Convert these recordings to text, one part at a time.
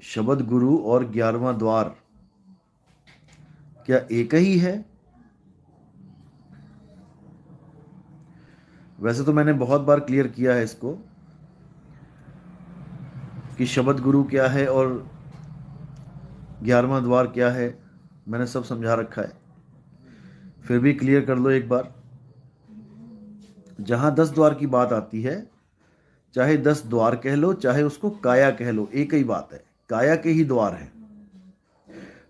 शब्द गुरु और 11वां द्वार क्या एक ही है? वैसे तो मैंने बहुत बार क्लियर किया है इसको कि शब्द गुरु क्या है और 11वां द्वार क्या है, मैंने सब समझा रखा है। फिर भी क्लियर कर लो एक बार। जहां 10 द्वार की बात आती है, चाहे 10 द्वार कह लो चाहे उसको काया कह लो, एक ही बात है, काया के ही द्वार है।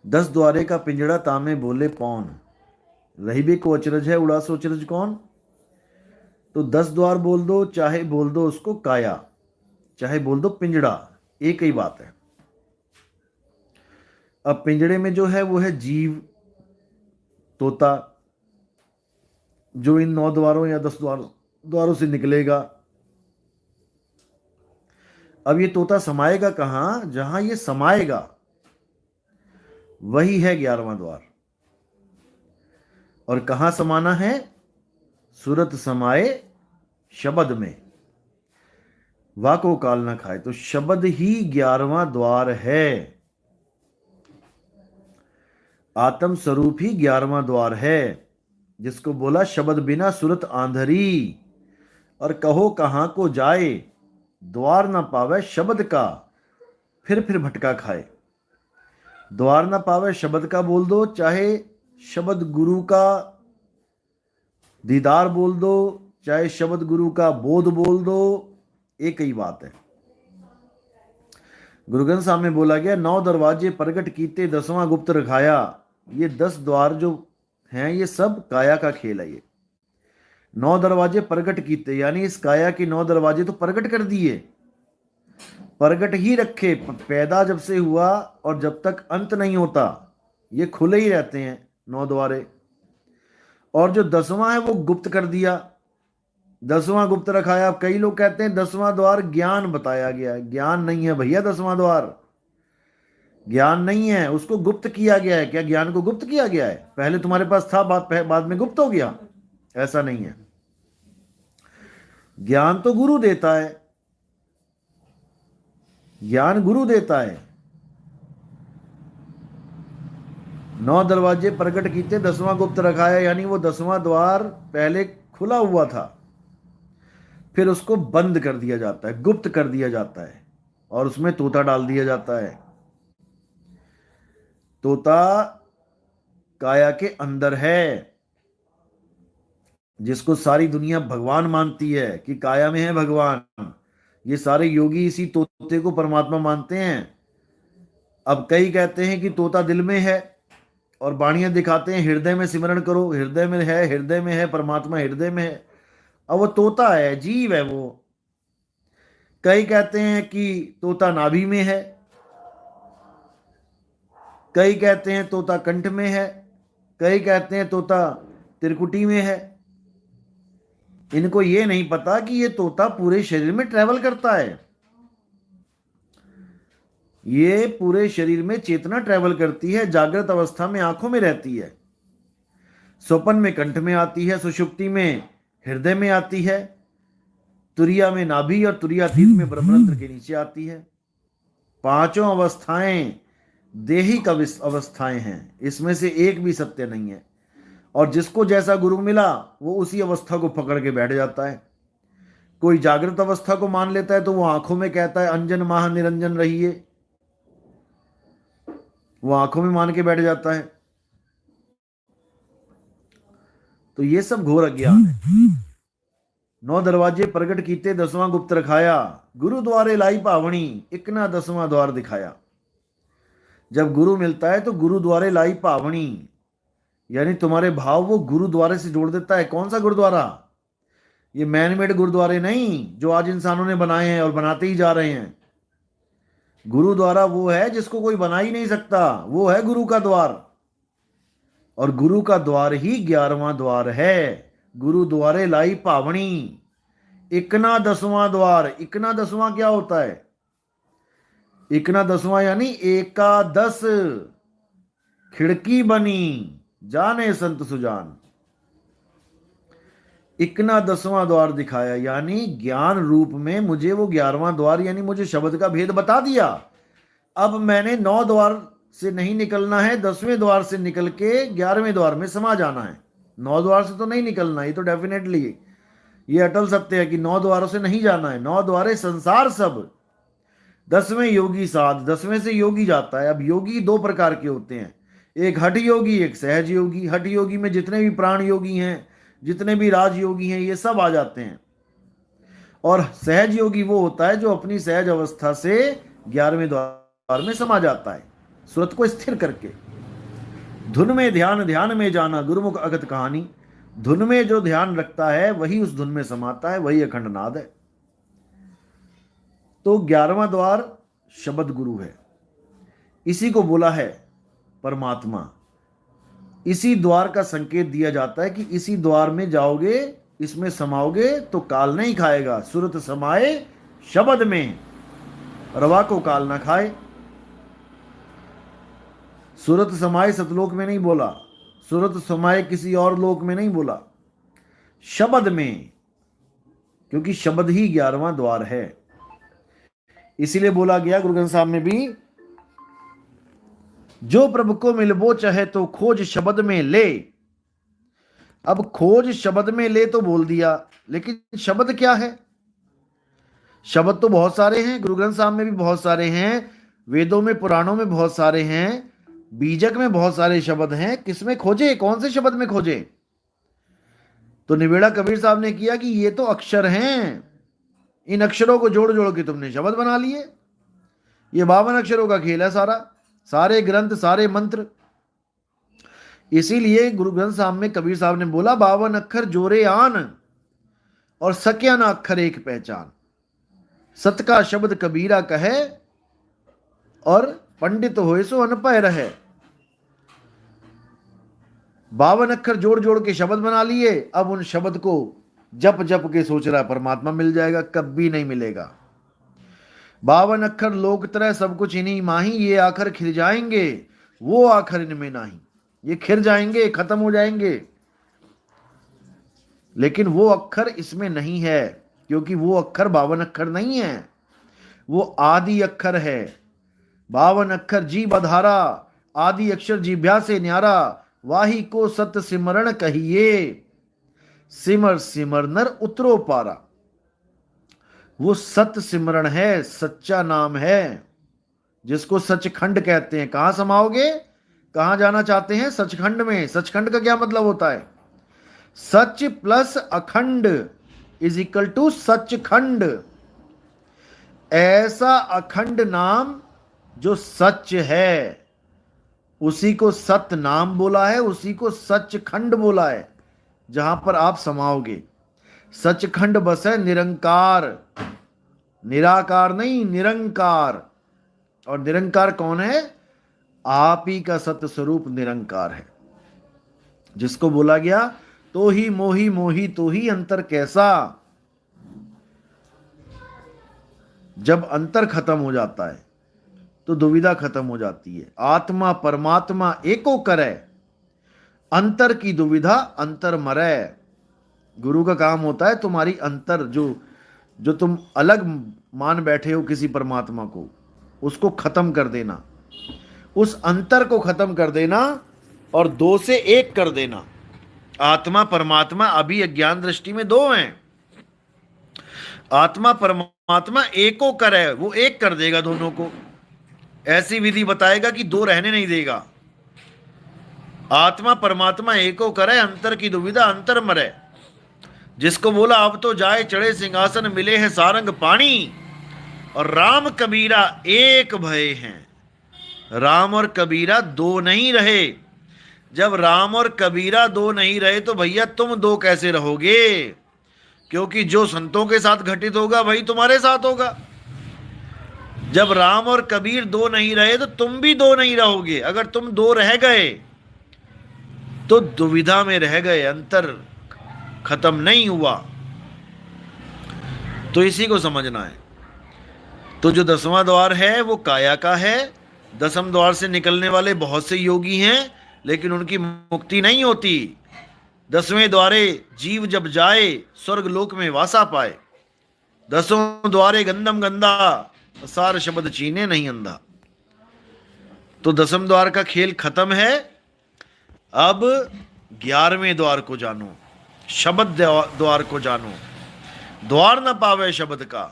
10 द्वारे का पिंजड़ा तामे बोले पौन, रही भी को अचरज है उड़ा सो अचरज कौन। तो 10 द्वार बोल दो चाहे बोल दो उसको काया, चाहे बोल दो पिंजड़ा, एक ही बात है। अब पिंजड़े में जो है वो है जीव, तोता, जो इन 9 द्वारों या 10 द्वारों से निकलेगा। अब ये तोता समाएगा कहां? जहां ये समाएगा वही है 11वां द्वार। और कहां समाना है? सुरत समाए शब्द में, वाक को काल ना खाए। तो शब्द ही 11वां द्वार है, आत्म स्वरूप ही 11वां द्वार है, जिसको बोला शब्द बिना सुरत आंधरी। और कहो कहां को जाए, द्वार ना पावे शब्द का, फिर भटका खाए। द्वार ना पावे शब्द का बोल दो, चाहे शब्द गुरु का दीदार बोल दो, चाहे शब्द गुरु का बोध बोल दो, एक ही बात है। गुरु ग्रंथ साहब में बोला गया 9 दरवाजे प्रगट कीते 10वां गुप्त रखाया। ये 10 द्वार जो हैं ये सब काया का खेल है। ये 9 दरवाजे प्रगट कीते यानी इस काया के 9 दरवाजे तो प्रगट कर दिए, प्रगट ही रखे। पैदा जब से हुआ और जब तक अंत नहीं होता ये खुले ही रहते हैं 9 द्वारे। और जो 10वां है वो गुप्त कर दिया, 10वां गुप्त रखाया। अब कई लोग कहते हैं 10वां द्वार ज्ञान बताया गया है। ज्ञान नहीं है भैया, 10वां द्वार ज्ञान नहीं है, उसको गुप्त किया गया है। क्या ज्ञान को गुप्त किया गया है? पहले तुम्हारे पास था, बाद में गुप्त हो गया? ऐसा नहीं है। ज्ञान तो गुरु देता है, ज्ञान गुरु देता है। 9 दरवाजे प्रकट कीते 10वां गुप्त रखाया, यानी वो 10वां द्वार पहले खुला हुआ था, फिर उसको बंद कर दिया जाता है, गुप्त कर दिया जाता है, और उसमें तोता डाल दिया जाता है। तोता काया के अंदर है, जिसको सारी दुनिया भगवान मानती है कि काया में है भगवान। ये सारे योगी इसी तोते को परमात्मा मानते हैं। अब कई कहते हैं कि तोता दिल में है, और बाणियां दिखाते हैं हृदय में सिमरण करो, हृदय में है, हृदय में है, परमात्मा हृदय में है। अब वो तोता है, जीव है वो। कई कहते हैं कि तोता नाभि में है, कई कहते हैं तोता कंठ में है, कई कहते हैं तोता त्रिकुटी में है। इनको ये नहीं पता कि ये तोता पूरे शरीर में ट्रेवल करता है। ये पूरे शरीर में चेतना ट्रेवल करती है। जागृत अवस्था में आंखों में रहती है, स्वप्न में कंठ में आती है, सुषुप्ति में हृदय में आती है, तुरिया में नाभि और तुरियातीत में ब्रह्मरंध्र के नीचे आती है। पांचों अवस्थाएं देहिक अवस्थाएं हैं, इसमें से एक भी सत्य नहीं है। और जिसको जैसा गुरु मिला वो उसी अवस्था को पकड़ के बैठ जाता है। कोई जागृत अवस्था को मान लेता है तो वो आंखों में कहता है अंजन माह निरंजन रहिए, वो आंखों में मान के बैठ जाता है। तो ये सब घोर अज्ञान है। 9 दरवाजे प्रगट कीते 10वां गुप्त रखाया, गुरु द्वारे लाई पावनी, इकना 10वां द्वार दिखाया। जब गुरु मिलता है तो गुरु द्वारे लाई पावनी, यानी तुम्हारे भाव वो गुरुद्वारे से जोड़ देता है। कौन सा गुरुद्वारा? ये मैनमेड गुरुद्वारे नहीं जो आज इंसानों ने बनाए हैं और बनाते ही जा रहे हैं। गुरुद्वारा वो है जिसको कोई बना ही नहीं सकता, वो है गुरु का द्वार। और गुरु का द्वार ही 11वां द्वार है। गुरु द्वारे लाई पावनी, इकना 10वां द्वार। इकना 10वां क्या होता है? इकना 10वां यानी एकादश खिड़की बनी, जाने संत सुजान। इकना 10वां द्वार दिखाया, यानी ज्ञान रूप में मुझे वो 11वां द्वार यानी मुझे शब्द का भेद बता दिया अब मैंने 9 द्वार से नहीं निकलना है, 10वें द्वार से निकल के 11वें द्वार में समा जाना है। 9 द्वार से तो नहीं निकलना, ये तो डेफिनेटली ये अटल सत्य है कि 9 द्वारों से नहीं जाना है। 9 द्वारे संसार सब, 10वें योगी साध, 10वें से योगी जाता है। अब योगी 2 प्रकार के होते हैं, एक हठ योगी, एक सहज योगी। हठ योगी में जितने भी प्राण योगी हैं, जितने भी राज योगी हैं, ये सब आ जाते हैं। और सहज योगी वो होता है जो अपनी सहज अवस्था से 11वें द्वार में समा जाता है, सुरत को स्थिर करके। धुन में ध्यान, ध्यान में जाना, गुरुमुख अगत कहानी। धुन में जो ध्यान रखता है वही उस धुन में समाता है, वही अखंड नाद है। तो 11वां द्वार शब्द गुरु है, इसी को बोला है परमात्मा। इसी द्वार का संकेत दिया जाता है कि इसी द्वार में जाओगे, इसमें समाओगे तो काल नहीं खाएगा। सुरत समाए शब्द में, रवा को काल ना खाए। सुरत समाए सतलोक में नहीं बोला, सुरत समाए किसी और लोक में नहीं बोला, शब्द में, क्योंकि शब्द ही 11वां द्वार है। इसीलिए बोला गया गुरु ग्रंथ साहब में भी, जो प्रभु को मिलबो चाहे तो खोज शब्द में ले। अब खोज शब्द में ले तो बोल दिया, लेकिन शब्द क्या है? शब्द तो बहुत सारे हैं, गुरु ग्रंथ साहब में भी बहुत सारे हैं, वेदों में पुराणों में बहुत सारे हैं, बीजक में बहुत सारे शब्द हैं। किसमें खोजे? कौन से शब्द में खोजे? तो निवेड़ा कबीर साहब ने किया कि ये तो अक्षर हैं, इन अक्षरों को जोड़ जोड़ के तुमने शब्द बना लिए। ये 52 अक्षरों का खेल है सारा, सारे ग्रंथ, सारे मंत्र। इसीलिए गुरु ग्रंथ साहब में कबीर साहब ने बोला, 52 अक्षर जोरे आन और सक्या ना अक्षर एक पहचान। सत का शब्द कबीरा कहे और पंडित होए सो अनपढ़ रहे। 52 अक्षर जोड़ जोड़ के शब्द बना लिए। अब उन शब्द को जप जप के सोच रहा है परमात्मा मिल जाएगा, कभी नहीं मिलेगा। 52 अक्षर लोक तरह सब कुछ इन्हीं माही, ये आखर खिल जाएंगे वो आखर इनमें नहीं। ये खिर जाएंगे, खत्म हो जाएंगे, लेकिन वो अक्षर इसमें नहीं है, क्योंकि वो अक्षर 52 अक्षर नहीं है, वो आदि अक्षर है। 52 अक्षर जी बधारा, आदि अक्षर जीभ्या से न्यारा, वाही को सत सिमरण कहिए, सिमर सिमर नर उतरो पारा। वो सत सिमरण है, सच्चा नाम है, जिसको सचखंड कहते हैं। कहां समाओगे? कहां जाना चाहते हैं? सचखंड में। सचखंड का क्या मतलब होता है? सच प्लस अखंड इज इक्वल टू सचखंड। ऐसा अखंड नाम जो सच है, उसी को सत नाम बोला है, उसी को सचखंड बोला है, जहां पर आप समाओगे। सचखंड बस है निरंकार, निराकार नहीं, निरंकार। और निरंकार कौन है? आप ही का सत्य स्वरूप निरंकार है, जिसको बोला गया, तो ही मोही मोही तो ही अंतर कैसा। जब अंतर खत्म हो जाता है तो दुविधा खत्म हो जाती है। आत्मा परमात्मा एको करे, अंतर की दुविधा अंतर मरे। गुरु का काम होता है तुम्हारी अंतर, जो तुम अलग मान बैठे हो किसी परमात्मा को, उसको खत्म कर देना, उस अंतर को खत्म कर देना और 2 से 1 कर देना। आत्मा परमात्मा अभी अज्ञान दृष्टि में 2 हैं। आत्मा परमात्मा एको करे, वो 1 कर देगा दोनों को। ऐसी विधि बताएगा कि 2 रहने नहीं देगा। आत्मा परमात्मा एको करे, अंतर की दुविधा अंतर मरे। जिसको बोला अब तो जाए चढ़े सिंहासन, मिले हैं सारंग पानी, और राम कबीरा एक भय हैं। राम और कबीरा 2 नहीं रहे। जब राम और कबीरा 2 नहीं रहे तो भैया तुम 2 कैसे रहोगे? क्योंकि जो संतों के साथ घटित होगा वही तुम्हारे साथ होगा। जब राम और कबीर 2 नहीं रहे तो तुम भी 2 नहीं रहोगे। अगर तुम 2 रह गए तो दुविधा में रह गए, अंतर खत्म नहीं हुआ। तो इसी को समझना है। तो जो 10वां द्वार है वो काया का है। 10वें द्वार से निकलने वाले बहुत से योगी हैं, लेकिन उनकी मुक्ति नहीं होती। 10वें द्वारे जीव जब जाए स्वर्ग लोक में वासा पाए। 10वें द्वारे गंदम गंदा, सार शब्द चीने नहीं अंधा। तो 10वें द्वार का खेल खत्म है। अब 11वें द्वार को जानो, शब्द द्वार को जानो। द्वार न पावे शब्द का,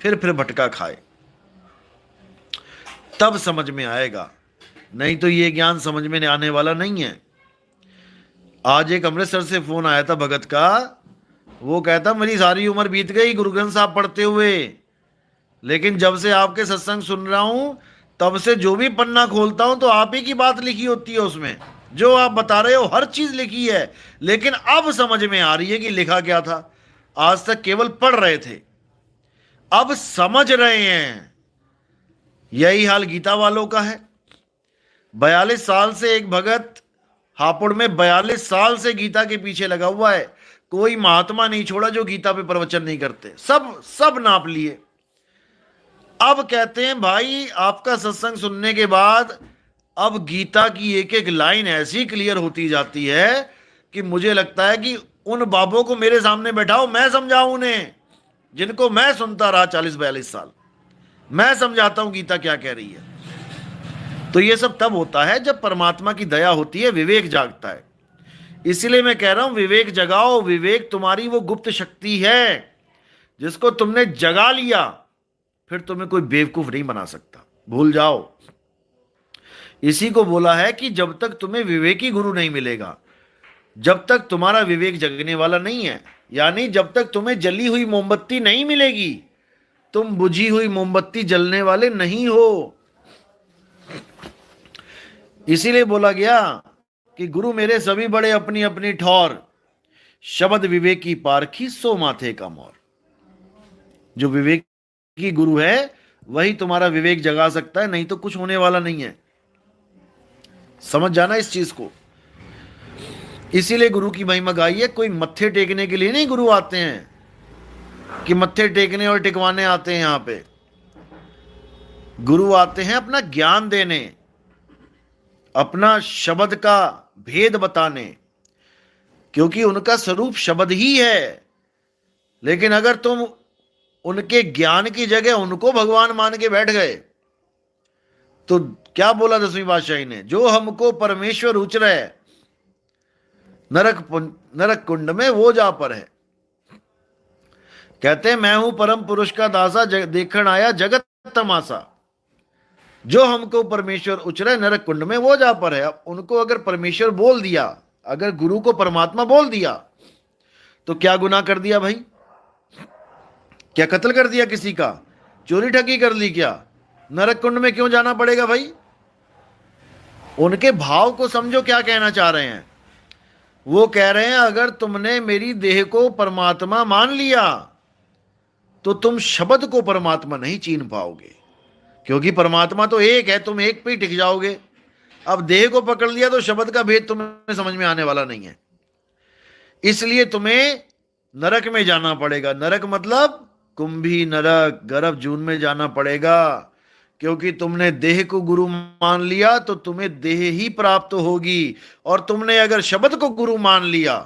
फिर भटका खाए। तब समझ में आएगा, नहीं तो ये ज्ञान समझ में आने वाला नहीं है। आज एक अमृतसर से फोन आया था भगत का, वो कहता मेरी सारी उम्र बीत गई गुरु ग्रंथ साहब पढ़ते हुए, लेकिन जब से आपके सत्संग सुन रहा हूं तब से जो भी पन्ना खोलता हूं तो आप ही की बात लिखी होती है, उसमें जो आप बता रहे हो हर चीज लिखी है, लेकिन अब समझ में आ रही है कि लिखा क्या था। आज तक केवल पढ़ रहे थे, अब समझ रहे हैं। यही हाल गीता वालों का है। 42 साल से एक भगत हापुड़ में 42 साल से गीता के पीछे लगा हुआ है, कोई महात्मा नहीं छोड़ा जो गीता पे प्रवचन नहीं करते, सब नाप लिए। अब कहते हैं भाई आपका सत्संग सुनने के बाद अब गीता की एक एक लाइन ऐसी क्लियर होती जाती है कि मुझे लगता है कि उन बाबों को मेरे सामने बैठाओ, मैं समझाऊं उन्हें, जिनको मैं सुनता रहा 40-42 साल, मैं समझाता हूं गीता क्या कह रही है। तो ये सब तब होता है जब परमात्मा की दया होती है, विवेक जागता है। इसलिए मैं कह रहा हूं विवेक जगाओ। विवेक तुम्हारी वो गुप्त शक्ति है जिसको तुमने जगा लिया, फिर तुम्हें कोई बेवकूफ नहीं बना सकता, भूल जाओ। इसी को बोला है कि जब तक तुम्हें विवेकी गुरु नहीं मिलेगा, जब तक तुम्हारा विवेक जगने वाला नहीं है, यानी जब तक तुम्हें जली हुई मोमबत्ती नहीं मिलेगी, तुम बुझी हुई मोमबत्ती जलने वाले नहीं हो। इसीलिए बोला गया कि गुरु मेरे सभी बड़े अपनी अपनी ठौर, शब्द विवेकी पारखी सो माथे का मोर। जो विवेकी गुरु है वही तुम्हारा विवेक जगा सकता है, नहीं तो कुछ होने वाला नहीं है। समझ जाना इस चीज को। इसीलिए गुरु की महिमा गाई है। कोई मत्थे टेकने के लिए नहीं गुरु आते हैं कि मत्थे टेकने और टिकवाने आते हैं। यहां पे गुरु आते हैं अपना ज्ञान देने, अपना शब्द का भेद बताने, क्योंकि उनका स्वरूप शब्द ही है। लेकिन अगर तुम उनके ज्ञान की जगह उनको भगवान मान के बैठ गए तो क्या बोला 10वीं पातशाही ने, जो हमको परमेश्वर उचरे नरक कुंड में वो जा पर है। कहते हैं मैं हूं परम पुरुष का दासा, देखण आया जगत तमाशा। जो हमको परमेश्वर उचरे नरक कुंड में वो जा पर है। अब उनको अगर परमेश्वर बोल दिया, अगर गुरु को परमात्मा बोल दिया, तो क्या गुनाह कर दिया भाई? क्या कत्ल कर दिया किसी का? चोरी ठगी कर ली क्या? नरक कुंड में क्यों जाना पड़ेगा भाई? उनके भाव को समझो, क्या कहना चाह रहे हैं। वो कह रहे हैं अगर तुमने मेरी देह को परमात्मा मान लिया तो तुम शब्द को परमात्मा नहीं चीन पाओगे, क्योंकि परमात्मा तो एक है, तुम एक पे ही टिक जाओगे। अब देह को पकड़ लिया तो शब्द का भेद तुम्हें समझ में आने वाला नहीं है। इसलिए तुम्हें नरक में जाना पड़ेगा। नरक मतलब कुंभी नरक, गर्भ जून में जाना पड़ेगा, क्योंकि तुमने देह को गुरु मान लिया तो तुम्हें देह ही प्राप्त होगी, और तुमने अगर शब्द को गुरु मान लिया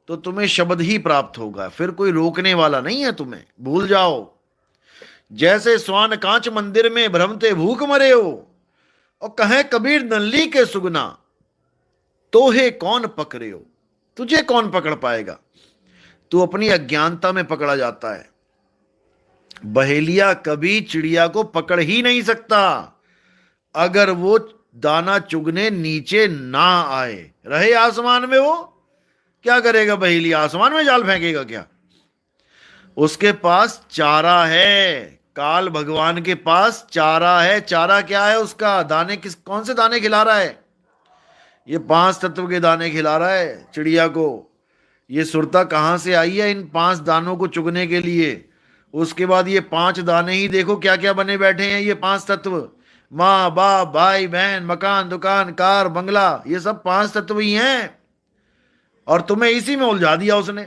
तो तुम्हें शब्द ही प्राप्त होगा। फिर कोई रोकने वाला नहीं है तुम्हें, भूल जाओ। जैसे स्वान कांच मंदिर में भ्रमते भूख मरे हो, और कहे कबीर नल्ली के सुगना, तोहे कौन पकड़े हो। तुझे कौन पकड़ पाएगा? तू अपनी अज्ञानता में पकड़ा जाता है। बहेलिया कभी चिड़िया को पकड़ ही नहीं सकता अगर वो दाना चुगने नीचे ना आए। रहे आसमान में, वो क्या करेगा? बहेलिया आसमान में जाल फेंकेगा क्या? उसके पास चारा है, काल भगवान के पास चारा है। चारा क्या है उसका? दाने कौन से दाने खिला रहा है? ये 5 तत्व के दाने खिला रहा है चिड़िया को। ये सुरता कहां से आई है इन 5 दानों को चुगने के लिए? उसके बाद ये 5 दाने ही देखो क्या क्या बने बैठे हैं। ये 5 तत्व, माँ बाप भाई बहन मकान दुकान कार बंगला, ये सब 5 तत्व ही हैं, और तुम्हें इसी में उलझा दिया उसने।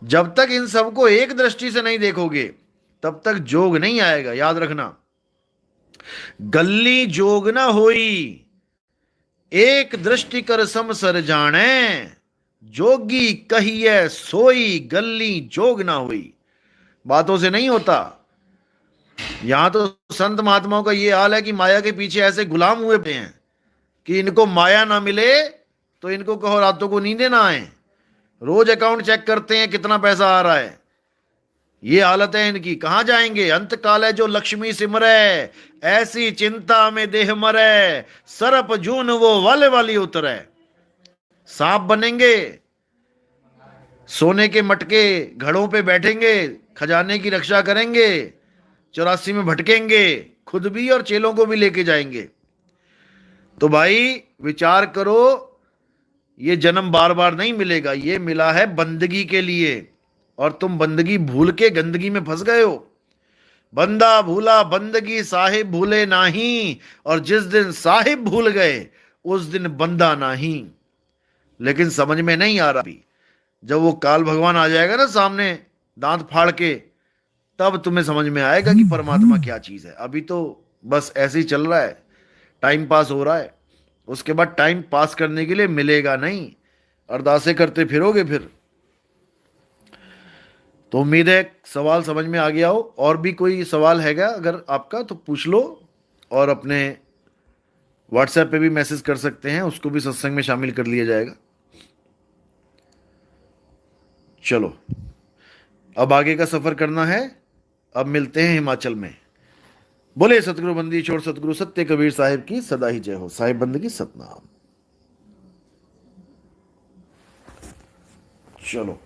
जब तक इन सबको एक दृष्टि से नहीं देखोगे तब तक जोग नहीं आएगा। याद रखना, गल्ली जोग ना होई, एक दृष्टि कर समसर जाने, जोगी कहिए सोई गल्ली जोग ना हुई। बातों से नहीं होता। यहां तो संत महात्माओं का ये हाल है कि माया के पीछे ऐसे गुलाम हुए पे हैं कि इनको माया ना मिले तो इनको कहो रातों को नींदे ना आए। रोज अकाउंट चेक करते हैं कितना पैसा आ रहा है। ये हालत है इनकी। कहां जाएंगे? अंत काल है जो लक्ष्मी सिमरे, ऐसी चिंता में देह मरे, सरप जून वो वाले वाली उतरे। सांप बनेंगे, सोने के मटके घड़ों पे बैठेंगे, खजाने की रक्षा करेंगे, 84 में भटकेंगे, खुद भी और चेलों को भी लेके जाएंगे। तो भाई विचार करो, ये जन्म बार बार नहीं मिलेगा, ये मिला है बंदगी के लिए, और तुम बंदगी भूल के गंदगी में फंस गए हो। बंदा भूला बंदगी साहिब भूले नाही, और जिस दिन साहिब भूल गए उस दिन बंदा नहीं। लेकिन समझ में नहीं आ रहा अभी। जब वो काल भगवान आ जाएगा ना सामने दांत फाड़ के, तब तुम्हें समझ में आएगा कि परमात्मा क्या चीज है। अभी तो बस ऐसे ही चल रहा है, टाइम पास हो रहा है। उसके बाद टाइम पास करने के लिए मिलेगा नहीं, अरदासें करते फिरोगे फिर। तो उम्मीद है सवाल समझ में आ गया हो। और भी कोई सवाल हैगा अगर आपका तो पूछ लो, और अपने व्हाट्सएप पे भी मैसेज कर सकते हैं, उसको भी सत्संग में शामिल कर लिया जाएगा। चलो, अब आगे का सफर करना है। अब मिलते हैं हिमाचल में। बोले सतगुरु बंदी छोड़ सतगुरु सत्य कबीर साहिब की सदा ही जय हो। साहिब बंद की सतनाम। चलो।